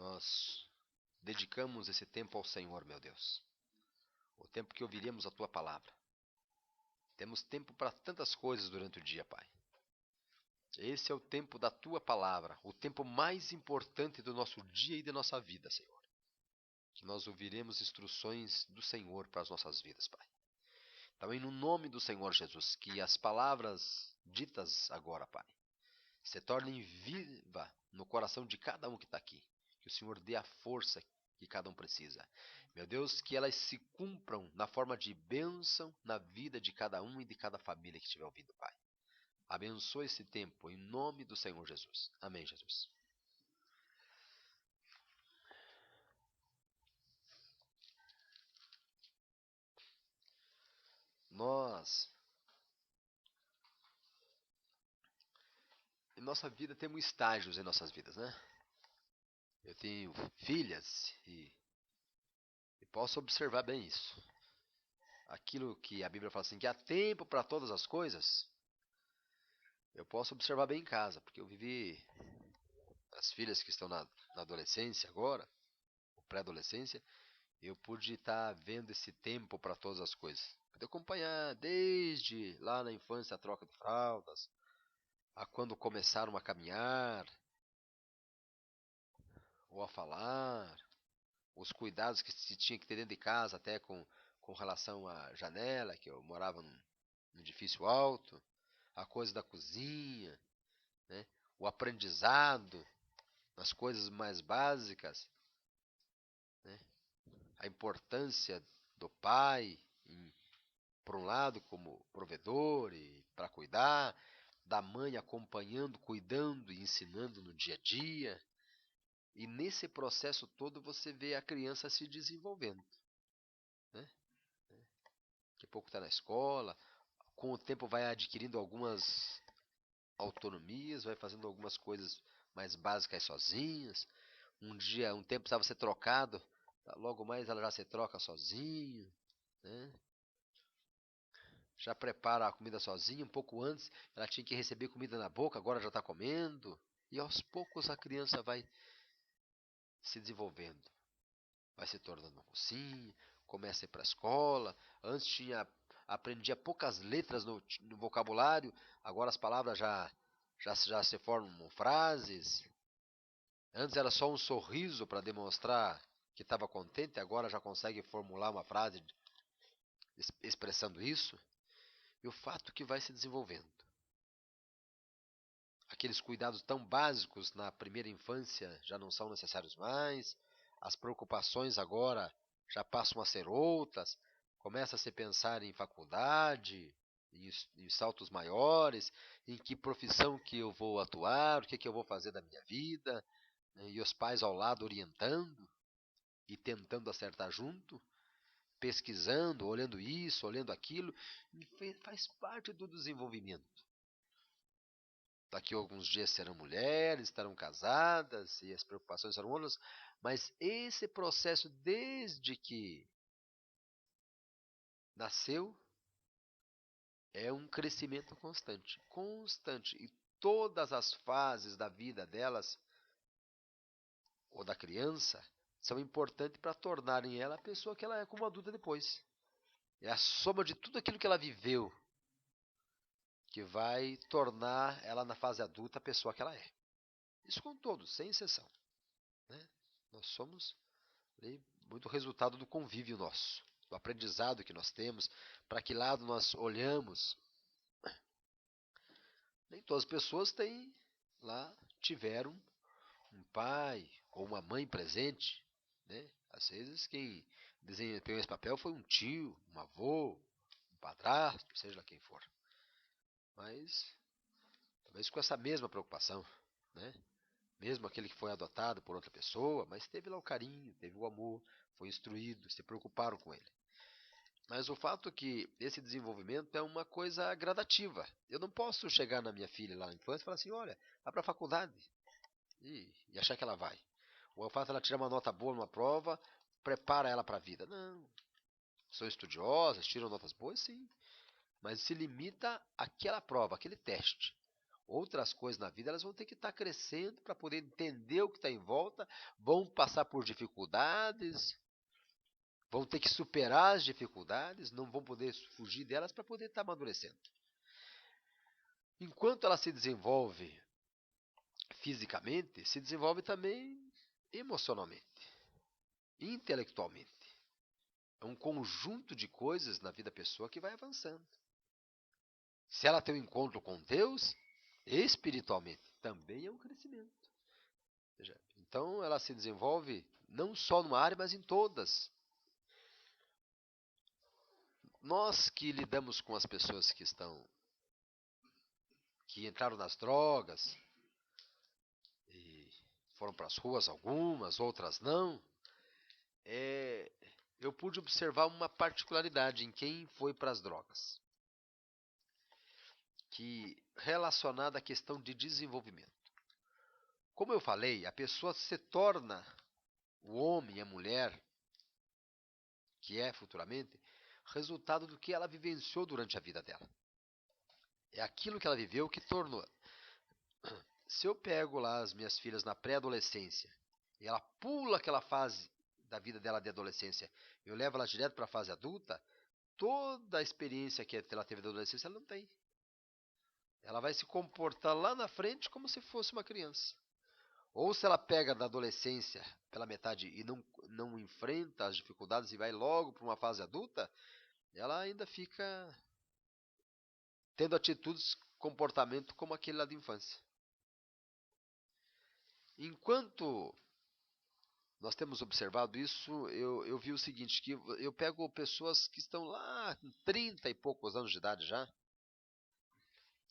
nós dedicamos esse tempo ao Senhor, meu Deus. O tempo que ouviremos a Tua palavra. Temos tempo para tantas coisas durante o dia, Pai. Esse é o tempo da Tua palavra, o tempo mais importante do nosso dia e da nossa vida, Senhor. Que nós ouviremos instruções do Senhor para as nossas vidas, Pai. Também no nome do Senhor Jesus, que as palavras ditas agora, Pai, se tornem viva no coração de cada um que está aqui. Que o Senhor dê a força que cada um precisa. Meu Deus, que elas se cumpram na forma de bênção na vida de cada um e de cada família que estiver ouvindo, Pai. Abençoa esse tempo em nome do Senhor Jesus. Amém, Jesus. Nós, em nossa vida, temos estágios em nossas vidas, né? Eu tenho filhas e posso observar bem isso. Aquilo que a Bíblia fala assim, que há tempo para todas as coisas, eu posso observar bem em casa, porque eu vivi as filhas que estão na adolescência agora, ou pré-adolescência, eu pude estar vendo esse tempo para todas as coisas. Pude acompanhar desde lá na infância a troca de fraldas, a quando começaram a caminhar, ou a falar, os cuidados que se tinha que ter dentro de casa, até com relação à janela, que eu morava num edifício alto, a coisa da cozinha, né? O aprendizado nas coisas mais básicas, né? A importância do pai, por um lado, como provedor e para cuidar, da mãe acompanhando, cuidando e ensinando no dia a dia. E nesse processo todo você vê a criança se desenvolvendo, né? Daqui a pouco está na escola, com o tempo vai adquirindo algumas autonomias, vai fazendo algumas coisas mais básicas sozinhas. Um tempo precisava ser trocado, logo mais ela já se troca sozinha, né? Já prepara a comida sozinha, um pouco antes ela tinha que receber comida na boca, agora já está comendo. E aos poucos a criança vai se desenvolvendo, vai se tornando uma mocinha, começa a ir para a escola. Antes aprendia poucas letras no vocabulário, agora as palavras já se formam frases. Antes era só um sorriso para demonstrar que estava contente, agora já consegue formular uma frase expressando isso. E o fato que vai se desenvolvendo. Aqueles cuidados tão básicos na primeira infância já não são necessários mais. As preocupações agora já passam a ser outras. Começa a se pensar em faculdade, em saltos maiores, em que profissão que eu vou atuar, o que que eu vou fazer da minha vida, né? E os pais ao lado orientando e tentando acertar junto, pesquisando, olhando isso, olhando aquilo, e faz parte do desenvolvimento. Daqui a alguns dias serão mulheres, estarão casadas e as preocupações serão outras, mas esse processo, desde que nasceu, é um crescimento constante, constante. E todas as fases da vida delas, ou da criança, são importantes para tornarem ela a pessoa que ela é como adulta depois. É a soma de tudo aquilo que ela viveu que vai tornar ela na fase adulta a pessoa que ela é. Isso com todos, sem exceção, né? Nós somos muito resultado do convívio nosso, do aprendizado que nós temos, para que lado nós olhamos. Nem todas as pessoas tiveram um pai ou uma mãe presente, né? Às vezes quem desempenhou esse papel foi um tio, um avô, um padrasto, seja lá quem for. Mas talvez com essa mesma preocupação, né? Mesmo aquele que foi adotado por outra pessoa, mas teve lá o carinho, teve o amor, foi instruído, se preocuparam com ele. Mas o fato é que esse desenvolvimento é uma coisa gradativa. Eu não posso chegar na minha filha lá na infância e falar assim, olha, vai para a faculdade e achar que ela vai. Ou o fato de ela tirar uma nota boa numa prova, prepara ela para a vida. Não. São estudiosas, tiram notas boas, sim. Mas se limita àquela prova, àquele teste. outras coisas na vida, elas vão ter que estar crescendo para poder entender o que está em volta, vão passar por dificuldades, vão ter que superar as dificuldades, não vão poder fugir delas para poder estar amadurecendo. Enquanto ela se desenvolve fisicamente, se desenvolve também emocionalmente, intelectualmente. É um conjunto de coisas na vida da pessoa que vai avançando. Se ela tem um encontro com Deus, espiritualmente, também é um crescimento. Então ela se desenvolve não só numa área, mas em todas. Nós que lidamos com as pessoas que entraram nas drogas e foram para as ruas, algumas, outras não, eu pude observar uma particularidade em quem foi para as drogas, que relacionada à questão de desenvolvimento. Como eu falei, a pessoa se torna o homem e a mulher que é futuramente resultado do que ela vivenciou durante a vida dela. É aquilo que ela viveu que tornou. Se eu pego lá as minhas filhas na pré-adolescência e ela pula aquela fase da vida dela de adolescência, eu levo ela direto para a fase adulta, toda a experiência que ela teve da adolescência ela não tem. Ela vai se comportar lá na frente como se fosse uma criança. Ou se ela pega da adolescência pela metade e não enfrenta as dificuldades e vai logo para uma fase adulta, ela ainda fica tendo atitudes, comportamento como aquele lá de infância. Enquanto nós temos observado isso, eu vi o seguinte, que eu pego pessoas que estão lá com 30 e poucos anos de idade já,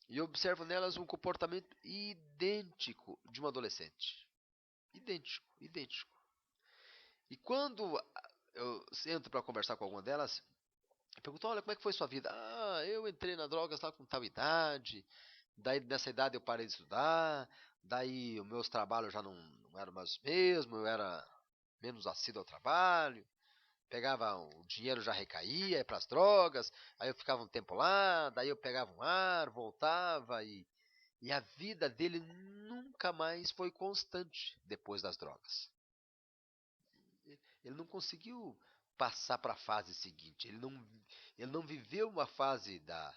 e observo nelas um comportamento idêntico de um adolescente. Idêntico, idêntico. E quando eu entro para conversar com alguma delas, eu pergunto, olha, como é que foi sua vida? Ah, eu entrei na drogas lá com tal idade, daí nessa idade eu parei de estudar, daí os meus trabalhos já não eram mais os mesmos, eu era menos assíduo ao trabalho, pegava o dinheiro já recaía, ia para as drogas, aí eu ficava um tempo lá, daí eu pegava um ar, voltava e a vida dele nunca mais foi constante depois das drogas. Ele não conseguiu passar para a fase seguinte, ele não viveu uma fase da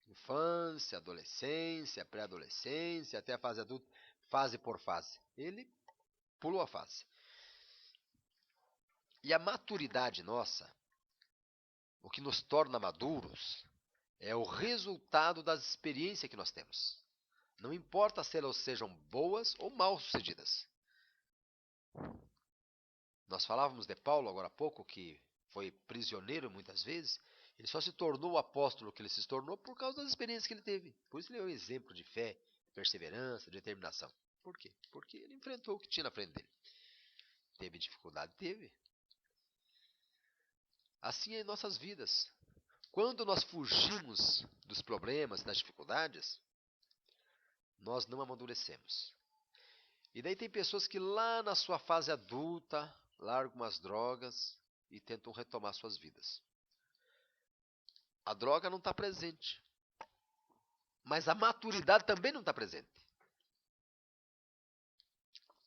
infância, adolescência, pré-adolescência, até a fase adulta, fase por fase. Ele pulou a fase. E a maturidade nossa, o que nos torna maduros, é o resultado das experiências que nós temos. Não importa se elas sejam boas ou mal sucedidas. Nós falávamos de Paulo agora há pouco, que foi prisioneiro muitas vezes. Ele só se tornou o apóstolo que ele se tornou por causa das experiências que ele teve. Por isso ele é um exemplo de fé, perseverança, determinação. Por quê? Porque ele enfrentou o que tinha na frente dele. Teve dificuldade? Teve. Assim é em nossas vidas. Quando nós fugimos dos problemas, das dificuldades, nós não amadurecemos. E daí tem pessoas que lá na sua fase adulta largam as drogas e tentam retomar suas vidas. A droga não está presente, mas a maturidade também não está presente.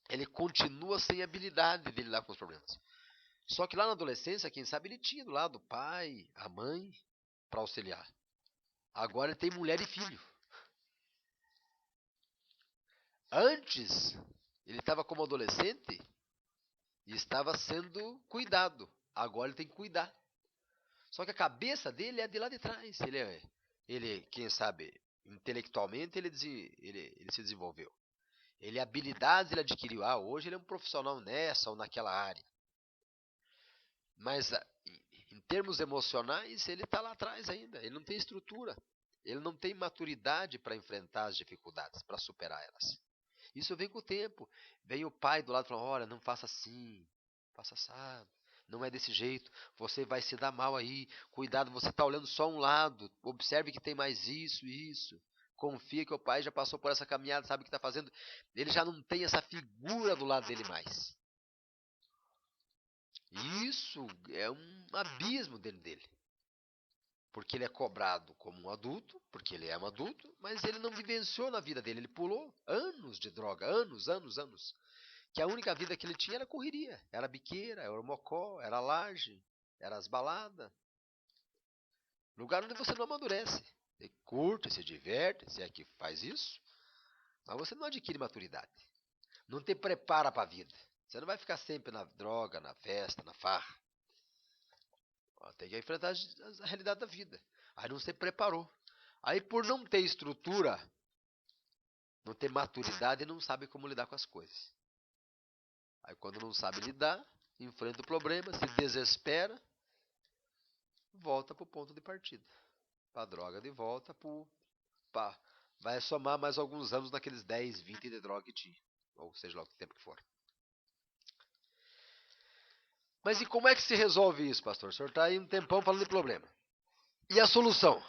Ele continua sem habilidade de lidar com os problemas. Só que lá na adolescência, quem sabe ele tinha do lado o pai, a mãe, para auxiliar. Agora ele tem mulher e filho. Antes, ele estava como adolescente e estava sendo cuidado. Agora ele tem que cuidar. Só que a cabeça dele é de lá de trás. Ele quem sabe, intelectualmente ele se desenvolveu. Habilidades ele adquiriu. Ah, hoje ele é um profissional nessa ou naquela área. Mas em termos emocionais, ele está lá atrás ainda. Ele não tem estrutura. Ele não tem maturidade para enfrentar as dificuldades, para superar elas. Isso vem com o tempo. Vem o pai do lado falando, olha, não faça assim, faça assado. Não é desse jeito, você vai se dar mal aí. Cuidado, você está olhando só um lado. Observe que tem mais isso e isso. Confia que o pai já passou por essa caminhada, sabe o que está fazendo. Ele já não tem essa figura do lado dele mais. Isso é um abismo dentro dele. porque ele é cobrado como um adulto, porque ele é um adulto, mas ele não vivenciou na vida dele, ele pulou anos de droga, anos, anos, anos. Que a única vida que ele tinha era correria, era biqueira, era o mocó, era a laje, era as baladas. Lugar onde você não amadurece. Você curte, se diverte, se é que faz isso, mas você não adquire maturidade. Não te prepara para a vida. Você não vai ficar sempre na droga, na festa, na farra. Tem que enfrentar a realidade da vida. Aí não se preparou. Aí por não ter estrutura, não ter maturidade, não sabe como lidar com as coisas. Aí quando não sabe lidar, enfrenta o problema, se desespera, volta para o ponto de partida. Para a droga de volta, vai somar mais alguns anos naqueles 10, 20 de droga que tinha. Ou seja lá o tempo que for. Mas e como é que se resolve isso, pastor? O senhor está aí um tempão falando de problema. E a solução?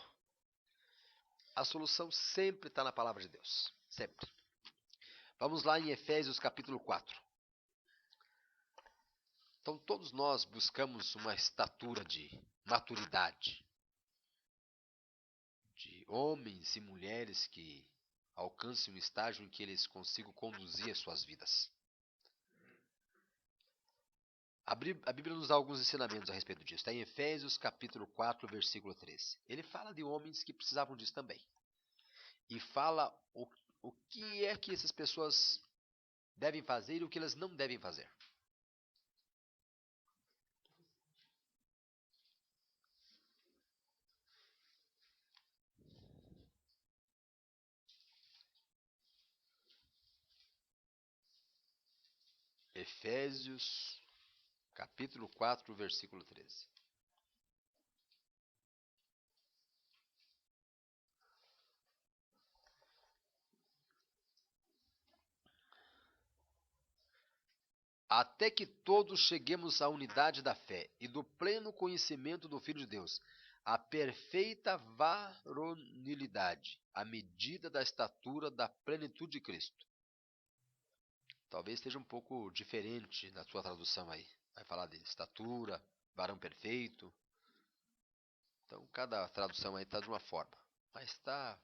A solução sempre está na palavra de Deus. Sempre. Vamos lá em Efésios capítulo 4. Então todos nós buscamos uma estatura de maturidade. De homens e mulheres que alcancem um estágio em que eles consigam conduzir as suas vidas. A Bíblia nos dá alguns ensinamentos a respeito disso. Está em Efésios capítulo 4, versículo 13. Ele fala de homens que precisavam disso também. E fala o que é que essas pessoas devem fazer e o que elas não devem fazer. Efésios capítulo 4, versículo 13. Até que todos cheguemos à unidade da fé e do pleno conhecimento do Filho de Deus, à perfeita varonilidade, à medida da estatura da plenitude de Cristo. Talvez esteja um pouco diferente na sua tradução aí. Vai falar de estatura, varão perfeito. Então, cada tradução aí está de uma forma. Mas está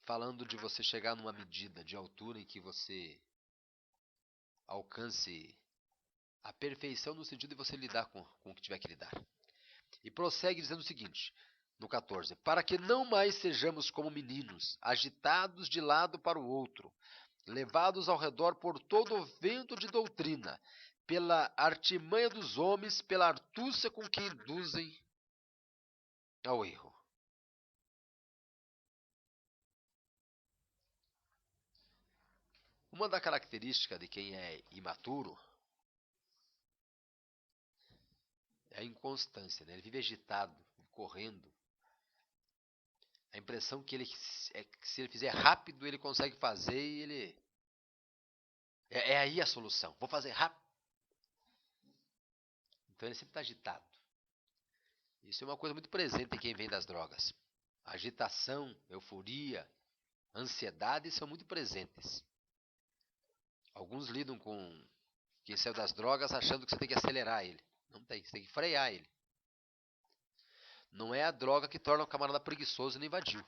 falando de você chegar numa medida de altura em que você alcance a perfeição no sentido de você lidar com o que tiver que lidar. E prossegue dizendo o seguinte, no 14: para que não mais sejamos como meninos, agitados de lado para o outro, levados ao redor por todo o vento de doutrina, pela artimanha dos homens, pela artúcia com que induzem ao erro. Uma das características de quem é imaturo é a inconstância, né? Ele vive agitado, correndo. A impressão que é que se ele fizer rápido, ele consegue fazer e ele... É aí a solução. Vou fazer rápido. Então ele sempre está agitado. Isso é uma coisa muito presente em quem vem das drogas. Agitação, euforia, ansiedade são muito presentes. Alguns lidam com quem saiu das drogas achando que você tem que acelerar ele. Não tem, você tem que frear ele. Não é a droga que torna o camarada preguiçoso nem vadio.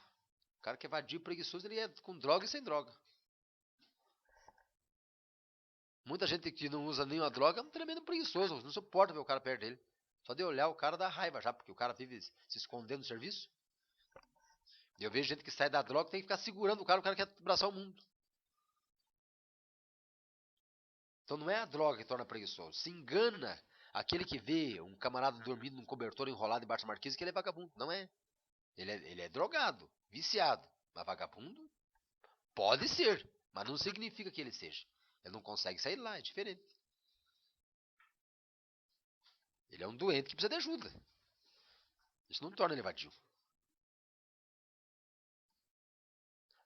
O cara que é vadio e preguiçoso, ele é com droga e sem droga. Muita gente que não usa nenhuma droga é um tremendo preguiçoso, não suporta ver o cara perto dele. Só de olhar o cara dá raiva já, porque o cara vive se escondendo no serviço. E eu vejo gente que sai da droga e tem que ficar segurando o cara quer abraçar o mundo. Então não é a droga que torna preguiçoso. Se engana aquele que vê um camarada dormindo num cobertor enrolado embaixo da marquise que ele é vagabundo. Não é. Ele é drogado, viciado. Mas vagabundo pode ser, mas não significa que ele seja. Ele não consegue sair lá, é diferente. Ele é um doente que precisa de ajuda. Isso não torna ele vadio.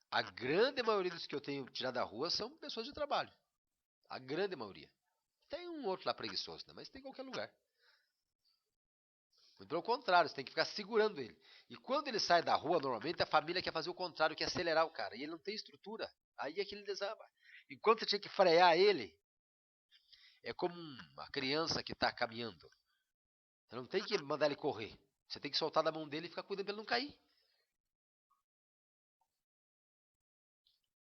A grande maioria dos que eu tenho tirado da rua são pessoas de trabalho. A grande maioria. Tem um outro lá preguiçoso, né? Mas tem em qualquer lugar. Muito pelo contrário, você tem que ficar segurando ele. E quando ele sai da rua, normalmente a família quer fazer o contrário, quer acelerar o cara. E ele não tem estrutura. Aí é que ele desaba. Enquanto você tinha que frear ele, é como uma criança que está caminhando. Você não tem que mandar ele correr. Você tem que soltar da mão dele e ficar cuidando para ele não cair.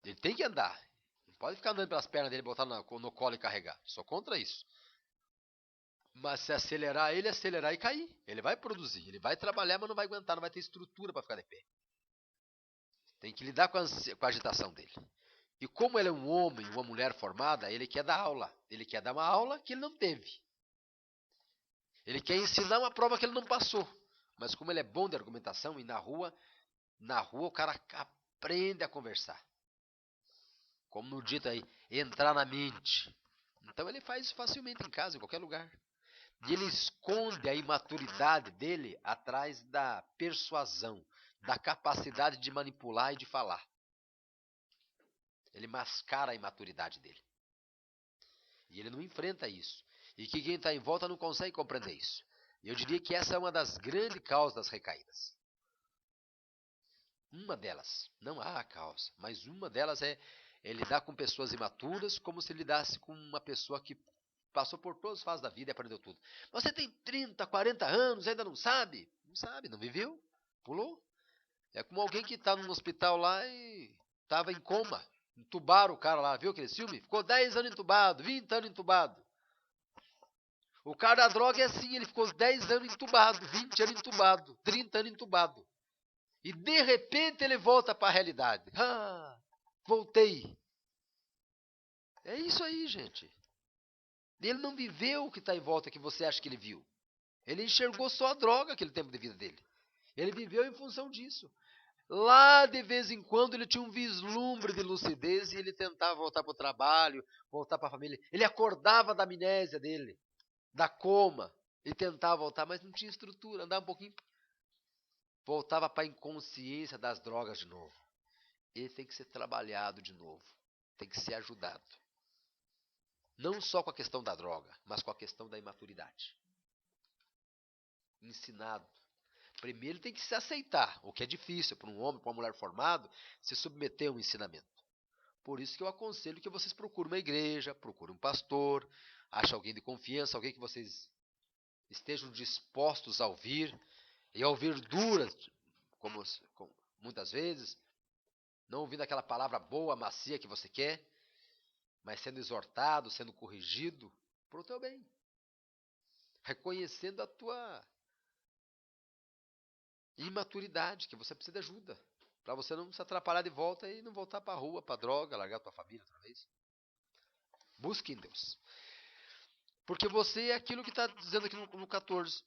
Ele tem que andar. Não pode ficar andando pelas pernas dele, botar no colo e carregar. Sou contra isso. Mas se acelerar e cair. Ele vai produzir, ele vai trabalhar, mas não vai aguentar, não vai ter estrutura para ficar de pé. Tem que lidar com a agitação dele. E como ele é um homem, uma mulher formada, ele quer dar aula. Ele quer dar uma aula que ele não teve. Ele quer ensinar uma prova que ele não passou. Mas como ele é bom de argumentação, e na rua o cara aprende a conversar. Como no dito aí, entrar na mente. Então ele faz isso facilmente em casa, em qualquer lugar. E ele esconde a imaturidade dele atrás da persuasão, da capacidade de manipular e de falar. Ele mascara a imaturidade dele. E ele não enfrenta isso. E que quem está em volta não consegue compreender isso. E eu diria que essa é uma das grandes causas das recaídas. Uma delas, não há a causa, mas uma delas é lidar com pessoas imaturas como se lidasse com uma pessoa que passou por todas as fases da vida e aprendeu tudo. Você tem 30, 40 anos, ainda não sabe? Não sabe, não viveu, pulou. É como alguém que está num hospital lá e estava em coma. Entubaram o cara lá, viu aquele filme? Ficou 10 anos entubado, 20 anos entubado. O cara da droga é assim, ele ficou 10 anos entubado, 20 anos entubado, 30 anos entubado. E de repente ele volta para a realidade. Ah, voltei. É isso aí, gente. Ele não viveu o que está em volta que você acha que ele viu. Ele enxergou só a droga aquele tempo de vida dele. Ele viveu em função disso. Lá, de vez em quando, ele tinha um vislumbre de lucidez e ele tentava voltar para o trabalho, voltar para a família. Ele acordava da amnésia dele, da coma, e tentava voltar, mas não tinha estrutura. Andava um pouquinho, voltava para a inconsciência das drogas de novo. Ele tem que ser trabalhado de novo, tem que ser ajudado. Não só com a questão da droga, mas com a questão da imaturidade. Ensinado. Primeiro tem que se aceitar, o que é difícil para um homem, para uma mulher formado, se submeter a um ensinamento. Por isso que eu aconselho que vocês procurem uma igreja, procurem um pastor, achem alguém de confiança, alguém que vocês estejam dispostos a ouvir, e a ouvir duras, como muitas vezes, não ouvindo aquela palavra boa, macia que você quer, mas sendo exortado, sendo corrigido, para o teu bem. Reconhecendo a tua imaturidade, que você precisa de ajuda. Para você não se atrapalhar de volta e não voltar para a rua, para a droga, largar a tua família outra vez. Busque em Deus. Porque você é aquilo que está dizendo aqui no 14.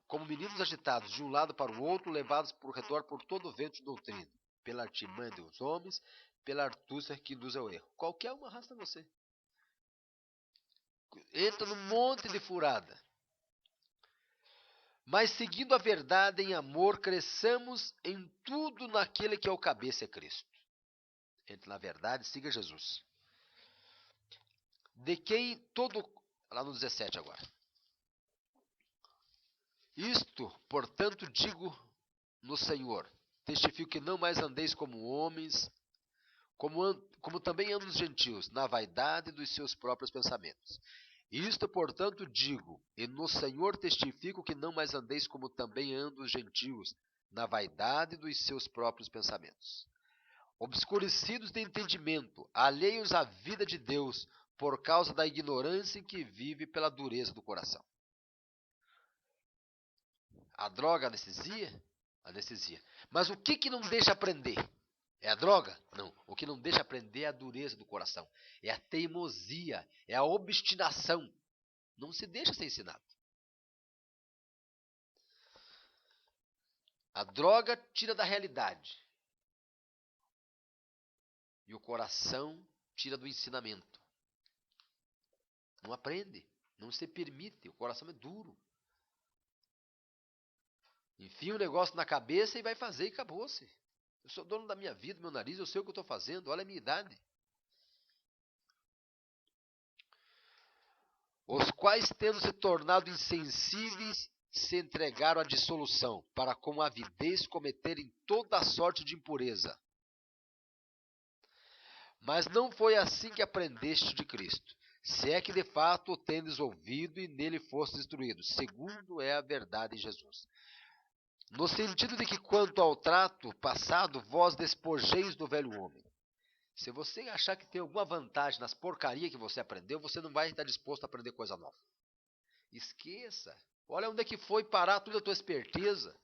Como meninos agitados, de um lado para o outro, levados por redor por todo o vento de doutrina, pela artimanha dos homens, pela astúcia que induz ao erro. Qualquer uma arrasta você. Entra num monte de furada. Mas seguindo a verdade em amor, cresçamos em tudo naquele que é o cabeça, é Cristo. Entre na verdade, siga Jesus. De quem todo... Lá no 17 agora. Isto, portanto, digo no Senhor. Testifico que não mais andeis como homens, como também andam os gentios, na vaidade dos seus próprios pensamentos. Isto, portanto, digo, e no Senhor testifico que não mais andeis como também andam os gentios, na vaidade dos seus próprios pensamentos. Obscurecidos de entendimento, alheios à vida de Deus, por causa da ignorância em que vive pela dureza do coração. A droga anestesia? Anestesia. Mas o que não deixa aprender? É a droga? Não. O que não deixa aprender é a dureza do coração. É a teimosia. É a obstinação. Não se deixa ser ensinado. A droga tira da realidade. E o coração tira do ensinamento. Não aprende. Não se permite. O coração é duro. Enfia um negócio na cabeça e vai fazer e acabou-se. Eu sou dono da minha vida, do meu nariz, eu sei o que eu estou fazendo, olha a minha idade. Os quais, tendo se tornado insensíveis, se entregaram à dissolução, para com avidez cometerem toda a sorte de impureza. Mas não foi assim que aprendeste de Cristo. se é que de fato o tendes ouvido e nele foste instruído, segundo é a verdade em Jesus. No sentido de que, quanto ao trato passado, vós despojeis do velho homem. Se você achar que tem alguma vantagem nas porcarias que você aprendeu, você não vai estar disposto a aprender coisa nova. Esqueça. Olha onde é que foi parar toda a tua esperteza,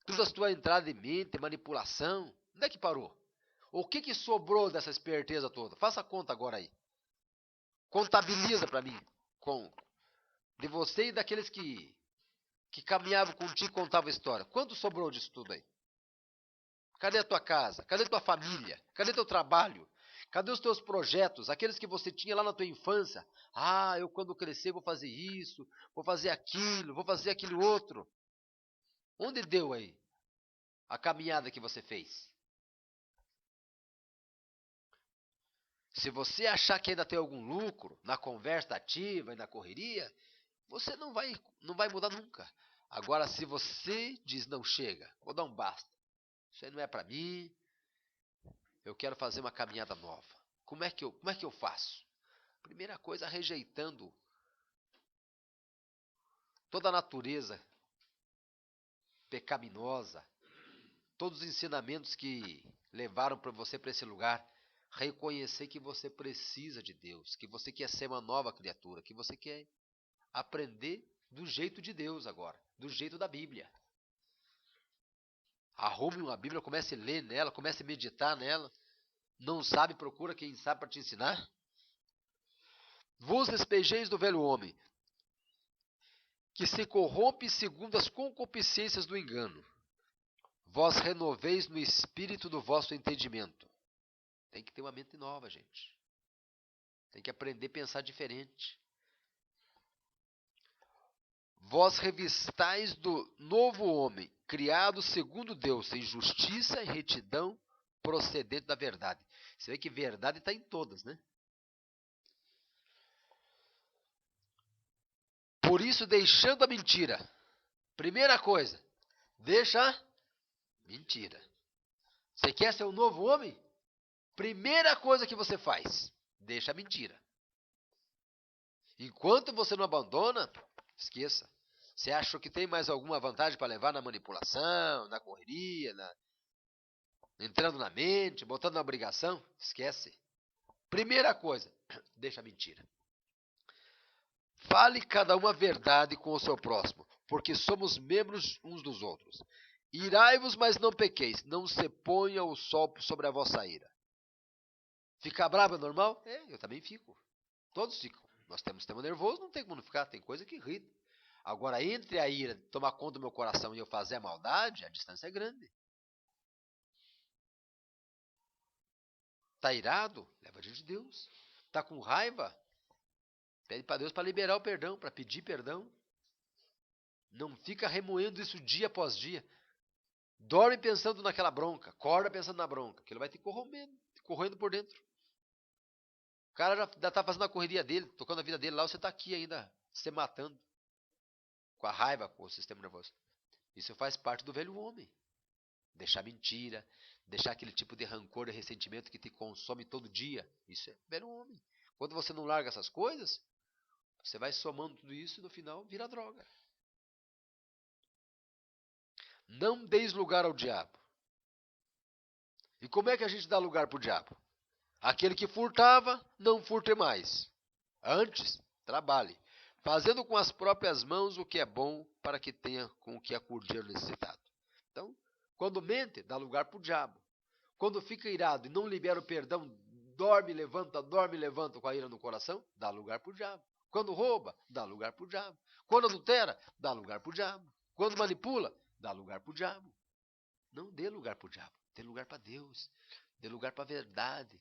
toda a tua entrada de mente, manipulação. Onde é que parou? O que sobrou dessa esperteza toda? Faça a conta agora aí. Contabiliza para mim. De você e daqueles que caminhavam contigo e contavam história. Quanto sobrou disso tudo aí? Cadê a tua casa? Cadê a tua família? Cadê teu trabalho? Cadê os teus projetos? Aqueles que você tinha lá na tua infância. Ah, eu quando crescer vou fazer isso, vou fazer aquilo outro. Onde deu aí a caminhada que você fez? Se você achar que ainda tem algum lucro na conversa ativa e na correria, você não vai mudar nunca. Agora, se você diz, não chega, vou dar um basta. Isso aí não é para mim, eu quero fazer uma caminhada nova. Como é que eu faço? Primeira coisa, rejeitando toda a natureza pecaminosa, todos os ensinamentos que levaram para você para esse lugar. Reconhecer que você precisa de Deus, que você quer ser uma nova criatura, que você quer aprender do jeito de Deus agora, do jeito da Bíblia. Arrume uma Bíblia, comece a ler nela, comece a meditar nela. Não sabe, procura quem sabe para te ensinar. Vos despejeis do velho homem, que se corrompe segundo as concupiscências do engano. Vós renoveis no espírito do vosso entendimento. Tem que ter uma mente nova, gente. Tem que aprender a pensar diferente. Vós revistais do novo homem, criado segundo Deus, em justiça e retidão, procedente da verdade. Você vê que verdade está em todas, né? Por isso, deixando a mentira. Primeira coisa, deixa a mentira. Você quer ser um novo homem? Primeira coisa que você faz, deixa a mentira. Enquanto você não abandona, esqueça. Você acha que tem mais alguma vantagem para levar na manipulação, na correria, entrando na mente, botando na obrigação? Esquece. Primeira coisa, deixa a mentira. Fale cada uma a verdade com o seu próximo, porque somos membros uns dos outros. Irai-vos, mas não pequeis, não se ponha o sol sobre a vossa ira. Ficar bravo é normal? Eu também fico. Todos ficam. Nós temos sistema nervoso, não tem como não ficar, tem coisa que irrita. Agora, entre a ira, tomar conta do meu coração e eu fazer a maldade, a distância é grande. Está irado? Leva diante de Deus. Está com raiva? Pede para Deus para liberar o perdão, para pedir perdão. Não fica remoendo isso dia após dia. Dorme pensando naquela bronca, acorda pensando na bronca, que ele vai te corroendo por dentro. O cara já está fazendo a correria dele, tocando a vida dele lá, você está aqui ainda, se matando. Com a raiva, com o sistema nervoso. Isso faz parte do velho homem. Deixar mentira, deixar aquele tipo de rancor e ressentimento que te consome todo dia. Isso é velho homem. Quando você não larga essas coisas, você vai somando tudo isso e no final vira droga. Não deis lugar ao diabo. E como é que a gente dá lugar para o diabo? Aquele que furtava, não furte mais. Antes, trabalhe, fazendo com as próprias mãos o que é bom, para que tenha com o que acudir o necessitado. Então, quando mente, dá lugar para o diabo. Quando fica irado e não libera o perdão, dorme, levanta com a ira no coração, dá lugar para o diabo. Quando rouba, dá lugar para o diabo. Quando adultera, dá lugar para o diabo. Quando manipula, dá lugar para o diabo. Não dê lugar para o diabo, dê lugar para Deus. Dê lugar para a verdade.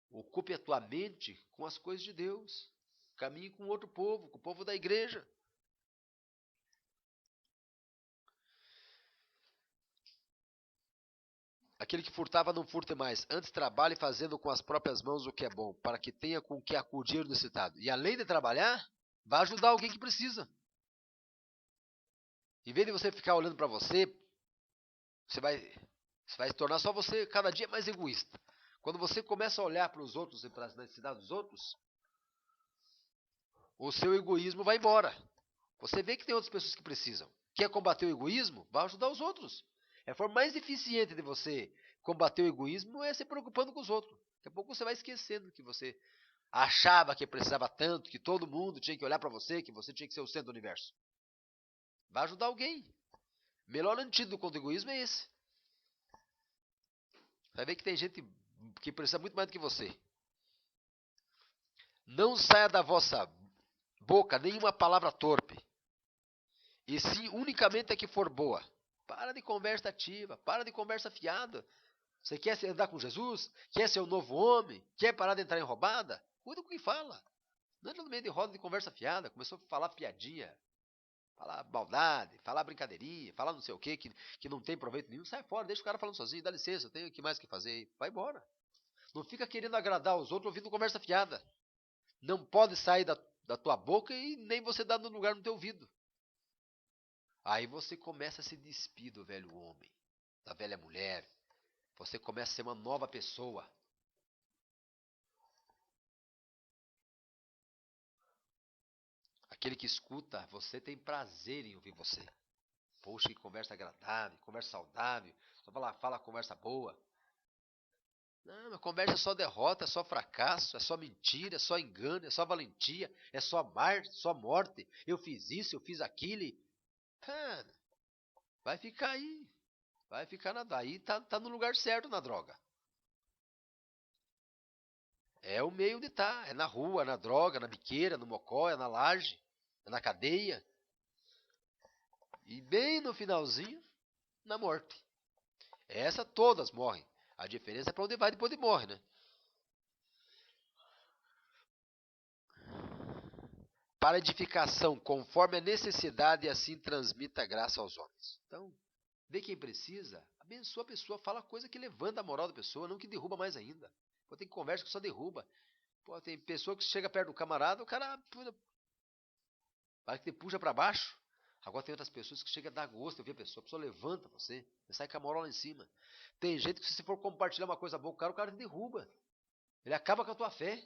Ocupe a tua mente com as coisas de Deus. Caminhe com outro povo, com o povo da igreja. Aquele que furtava não furte mais. Antes trabalhe fazendo com as próprias mãos o que é bom, para que tenha com o que acudir o necessitado. E além de trabalhar, vá ajudar alguém que precisa. Em vez de você ficar olhando para você vai se tornar só você cada dia mais egoísta. Quando você começa a olhar para os outros e para as necessidades dos outros, o seu egoísmo vai embora. Você vê que tem outras pessoas que precisam. Quer combater o egoísmo? Vai ajudar os outros. A forma mais eficiente de você combater o egoísmo é se preocupando com os outros. Daqui a pouco você vai esquecendo que você achava que precisava tanto, que todo mundo tinha que olhar para você, que você tinha que ser o centro do universo. Vai ajudar alguém. Melhor antídoto contra o egoísmo é esse. Vai ver que tem gente que precisa muito mais do que você. Não saia da vossa boca nenhuma palavra torpe, e sim unicamente a que for boa. Para de conversa ativa, para de conversa fiada. Você quer andar com Jesus? Quer ser um novo homem? Quer parar de entrar em roubada? Cuida com o que fala. Não entra no meio de roda de conversa fiada. Começou a falar piadinha, falar maldade, falar brincadeirinha, falar não sei o quê, que não tem proveito nenhum. Sai fora, deixa o cara falando sozinho, dá licença, eu tenho o que mais que fazer. Vai embora. Não fica querendo agradar os outros ouvindo conversa fiada. Não pode sair da tua boca e nem você dar no lugar no teu ouvido. Aí você começa a se despir do velho homem, da velha mulher. Você começa a ser uma nova pessoa. Aquele que escuta, você tem prazer em ouvir você. Poxa, que conversa agradável, conversa saudável. Só fala conversa boa. Não, a conversa é só derrota, é só fracasso, é só mentira, é só engano, é só valentia, é só morte. Eu fiz isso, eu fiz aquilo. Cara, vai ficar aí. Vai ficar aí, tá no lugar certo na droga. É o meio de estar. É na rua, na droga, na biqueira, no mocó, é na laje, é na cadeia. E bem no finalzinho, na morte. Essa todas morrem. A diferença é para onde vai depois de morre, né? Para edificação, conforme a necessidade, e assim transmita a graça aos homens. Então, vê quem precisa, abençoa a pessoa, fala coisa que levanta a moral da pessoa, não que derruba mais ainda. Pô, tem conversa que só derruba. Pô, tem pessoa que chega perto do camarada, o cara parece que te puxa para baixo. Agora tem outras pessoas que chegam a dar gosto de ver a pessoa levanta você sai com a moral lá em cima. Tem gente que se você for compartilhar uma coisa boa com o cara te derruba. Ele acaba com a tua fé.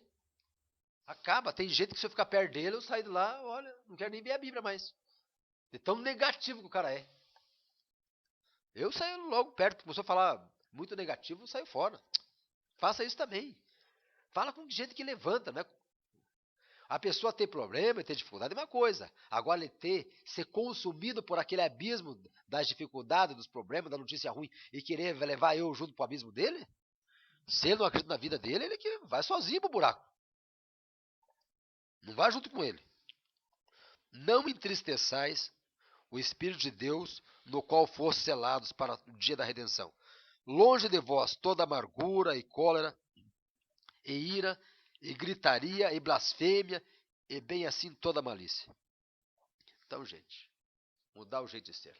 Acaba. Tem gente que se eu ficar perto dele, eu saio de lá, olha, não quero nem ver a Bíblia mais. De tão negativo que o cara é. Eu saio logo perto, começou a falar muito negativo, eu saio fora. Faça isso também. Fala com gente que levanta, né? A pessoa ter problema, ter dificuldade é uma coisa. Agora ele ser consumido por aquele abismo das dificuldades, dos problemas, da notícia ruim e querer levar eu junto pro abismo dele? Se ele não acredita na vida dele, ele que vai sozinho pro buraco. Não vai junto com ele. Não entristeçais o Espírito de Deus, no qual foste selados para o dia da redenção. Longe de vós toda amargura e cólera, e ira, e gritaria, e blasfêmia, e bem assim toda malícia. Então, gente, mudar o jeito de ser.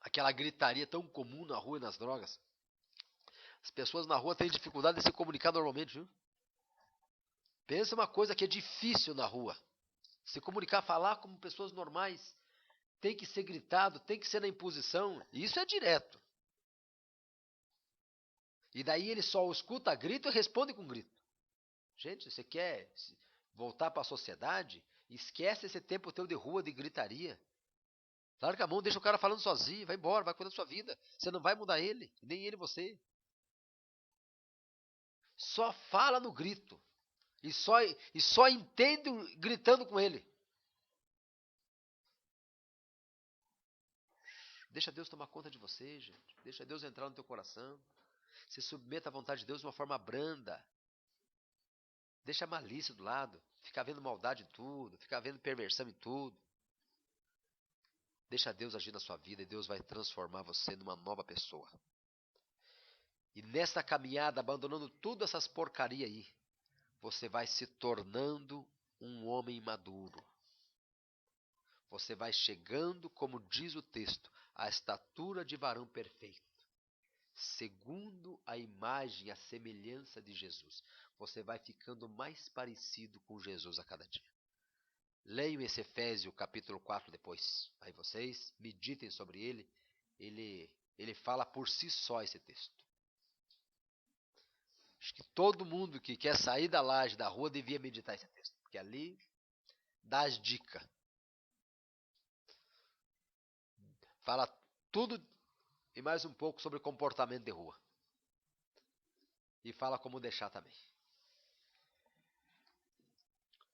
Aquela gritaria tão comum na rua e nas drogas. As pessoas na rua têm dificuldade de se comunicar normalmente, viu? Pensa uma coisa que é difícil na rua. Se comunicar, falar como pessoas normais. Tem que ser gritado, tem que ser na imposição. E isso é direto. E daí ele só escuta grito e responde com grito. Gente, você quer voltar para a sociedade? Esquece esse tempo teu de rua, de gritaria. Larga a mão, deixa o cara falando sozinho, vai embora, vai cuidar da sua vida. Você não vai mudar ele, nem ele você. Só fala no grito. E só entende gritando com ele. Deixa Deus tomar conta de você, gente. Deixa Deus entrar no teu coração. Se submeta à vontade de Deus de uma forma branda. Deixa a malícia do lado. Ficar vendo maldade em tudo. Ficar vendo perversão em tudo. Deixa Deus agir na sua vida e Deus vai transformar você numa nova pessoa. E nessa caminhada, abandonando tudo essas porcaria aí, você vai se tornando um homem maduro. Você vai chegando, como diz o texto, à estatura de varão perfeito, segundo a imagem e a semelhança de Jesus. Você vai ficando mais parecido com Jesus a cada dia. Leiam esse Efésios capítulo 4 depois. Aí vocês meditem sobre ele ele fala por si só esse texto. Acho que todo mundo que quer sair da laje, da rua, devia meditar esse texto, porque ali dá as dicas. Fala tudo e mais um pouco sobre comportamento de rua. E fala como deixar também.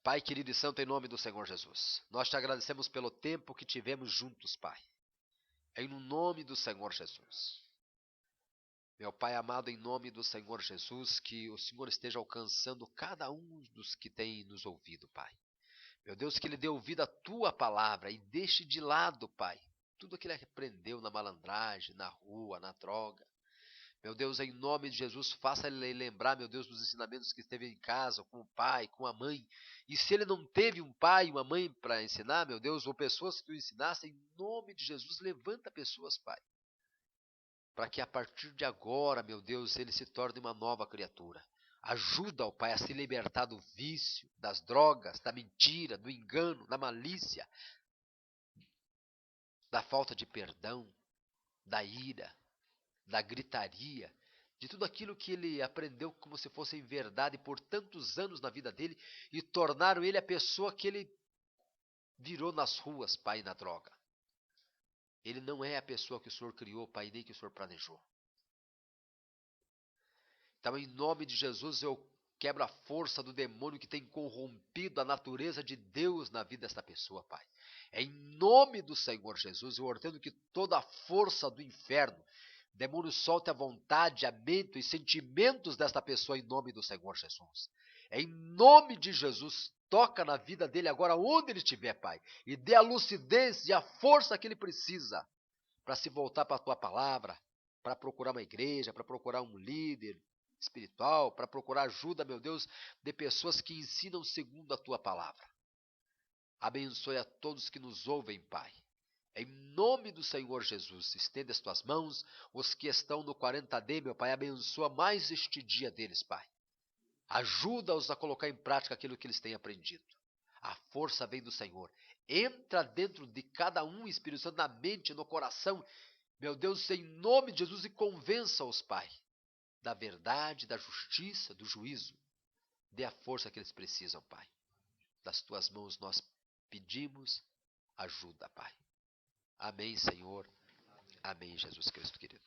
Pai querido e santo, em nome do Senhor Jesus, nós te agradecemos pelo tempo que tivemos juntos, Pai. Em nome do Senhor Jesus. Meu Pai amado, em nome do Senhor Jesus, que o Senhor esteja alcançando cada um dos que tem nos ouvido, Pai. Meu Deus, que ele dê ouvido à tua palavra e deixe de lado, Pai, tudo que ele aprendeu na malandragem, na rua, na droga. Meu Deus, em nome de Jesus, faça ele lembrar, meu Deus, dos ensinamentos que esteve em casa, com o pai, com a mãe. E se ele não teve um pai e uma mãe para ensinar, meu Deus, ou pessoas que o ensinassem, em nome de Jesus, levanta pessoas, Pai. Para que a partir de agora, meu Deus, ele se torne uma nova criatura. Ajuda o Pai a se libertar do vício, das drogas, da mentira, do engano, da malícia, da falta de perdão, da ira, da gritaria, de tudo aquilo que ele aprendeu como se fosse verdade por tantos anos na vida dele e tornaram ele a pessoa que ele virou nas ruas, Pai, na droga. Ele não é a pessoa que o Senhor criou, Pai, nem que o Senhor planejou. Então, em nome de Jesus, eu quebro a força do demônio que tem corrompido a natureza de Deus na vida desta pessoa, Pai. Em nome do Senhor Jesus, eu ordeno que toda a força do inferno, demônio, solte a vontade, a mente e sentimentos desta pessoa em nome do Senhor Jesus. Em nome de Jesus, toca na vida dele agora onde ele estiver, Pai, e dê a lucidez e a força que ele precisa para se voltar para a tua palavra, para procurar uma igreja, para procurar um líder espiritual, para procurar ajuda, meu Deus, de pessoas que ensinam segundo a tua palavra. Abençoe a todos que nos ouvem, Pai. Em nome do Senhor Jesus, estenda as tuas mãos, os que estão no 40D, meu Pai, abençoa mais este dia deles, Pai. Ajuda-os a colocar em prática aquilo que eles têm aprendido. A força vem do Senhor. Entra dentro de cada um, Espírito Santo, na mente, no coração, meu Deus, em nome de Jesus, e convença-os, Pai, da verdade, da justiça, do juízo. Dê a força que eles precisam, Pai. Das tuas mãos nós pedimos ajuda, Pai. Amém, Senhor. Amém, Jesus Cristo, querido.